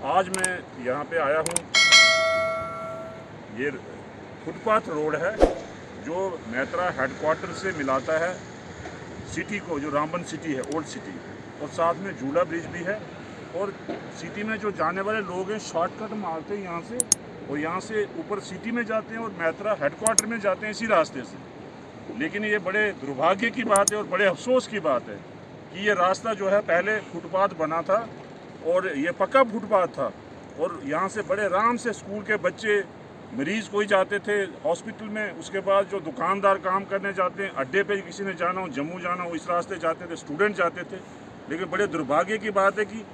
आज मैं यहाँ पे आया हूँ। ये फुटपाथ रोड है जो मैत्रा हेडक्वार्टर से मिलाता है सिटी को, जो रामबन सिटी है, ओल्ड सिटी, और साथ में झूला ब्रिज भी है। और सिटी में जो जाने वाले लोग हैं शॉर्टकट मारते हैं यहाँ से, और यहाँ से ऊपर सिटी में जाते हैं और मैत्रा हेडक्वार्टर में जाते हैं इसी रास्ते से। लेकिन ये बड़े दुर्भाग्य की बात है और बड़े अफसोस की बात है कि ये रास्ता जो है पहले फुटपाथ बना था और ये पक्का फुटपाथ था, और यहाँ से बड़े आराम से स्कूल के बच्चे, मरीज़ कोई जाते थे हॉस्पिटल में, उसके बाद जो दुकानदार काम करने जाते हैं, अड्डे पे किसी ने जाना हो, जम्मू जाना हो, इस रास्ते जाते थे, स्टूडेंट जाते थे। लेकिन बड़े दुर्भाग्य की बात है कि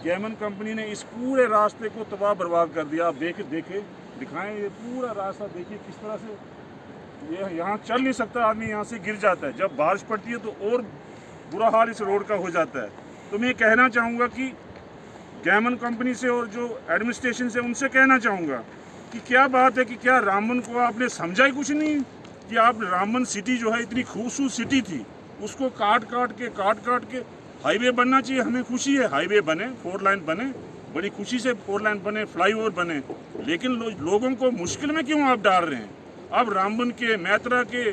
कैमन कंपनी ने इस पूरे रास्ते को तबाह बर्बाद कर दिया। आप दिखाएं ये पूरा रास्ता, देखिए किस तरह से ये यहाँ चल नहीं सकता आदमी, यहाँ से गिर जाता है। जब बारिश पड़ती है तो और बुरा हाल इस रोड का हो जाता है। तो मैं कहना चाहूँगा कि कैमन कंपनी से और जो एडमिनिस्ट्रेशन से, उनसे कहना चाहूँगा कि क्या बात है कि क्या रामबन को आपने समझा ही कुछ नहीं कि आप रामबन सिटी जो है इतनी खूबसूरत सिटी थी, उसको काट काट के हाईवे बनना चाहिए। हमें खुशी है हाईवे बने, 4 लाइन बने, बड़ी खुशी से 4 लाइन बने, फ्लाईओवर बने, लेकिन लोगों को मुश्किल में क्यों आप डाल रहे हैं? अब रामबन के, मैत्रा के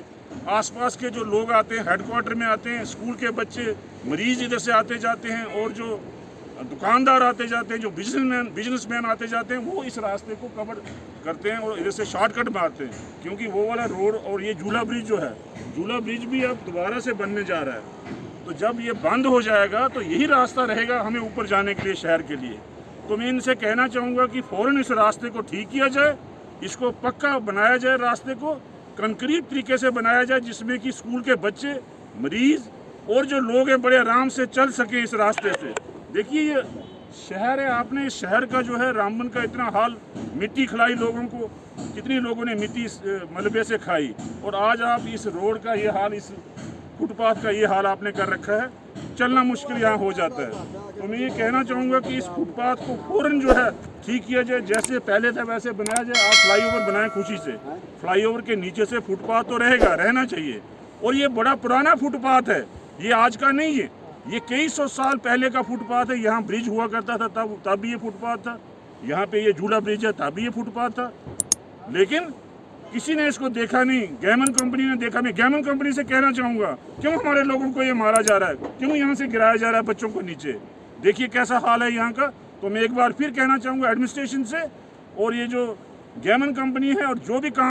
आसपास के जो लोग आते हैं, हेडक्वार्टर में आते हैं, स्कूल के बच्चे, मरीज इधर से आते जाते हैं, और जो दुकानदार आते जाते हैं, जो बिजनेसमैन आते जाते हैं, वो इस रास्ते को कवर करते हैं और इधर से शॉर्टकट मारते हैं, क्योंकि वो वाला रोड और ये झूला ब्रिज जो है, झूला ब्रिज भी अब दोबारा से बनने जा रहा है। तो जब ये बंद हो जाएगा तो यही रास्ता रहेगा हमें ऊपर जाने के लिए, शहर के लिए। तो मैं इनसे कहना चाहूँगा कि फ़ौरन इस रास्ते को ठीक किया जाए, इसको पक्का बनाया जाए, रास्ते को कंक्रीट तरीके से बनाया जाए, जिसमें कि स्कूल के बच्चे, मरीज़ और जो लोग हैं बड़े आराम से चल सकें इस रास्ते से। देखिए ये शहर है, आपने इस शहर का जो है रामबन का इतना हाल, मिट्टी खिलाई लोगों को, कितनी लोगों ने मिट्टी मलबे से खाई, और आज आप इस रोड का ये हाल, इस फुटपाथ का ये हाल आपने कर रखा है। चलना मुश्किल यहाँ हो जाता है। तो मैं ये कहना चाहूँगा कि इस फुटपाथ को फ़ौरन जो है ठीक किया जाए, जैसे पहले था वैसे बनाया जाए। आप फ्लाईओवर बनाएं खुशी से, फ्लाईओवर के नीचे से फुटपाथ तो रहना चाहिए। और ये बड़ा पुराना फुटपाथ है, ये आज का नहीं है, ये कई सौ साल पहले का फुटपाथ है। यहाँ ब्रिज हुआ करता था तब भी ये फुटपाथ था, यहाँ पे ये झूला ब्रिज है तब भी ये फुटपाथ था, लेकिन किसी ने इसको देखा नहीं, कैमन कंपनी ने देखा नहीं। कैमन कंपनी से कहना चाहूँगा, क्यों हमारे लोगों को ये मारा जा रहा है, क्यों यहाँ से गिराया जा रहा है बच्चों को नीचे? देखिए कैसा हाल है यहाँ का। तो मैं एक बार फिर कहना चाहूँगा एडमिनिस्ट्रेशन से, और ये जो कैमन कंपनी है और जो भी काम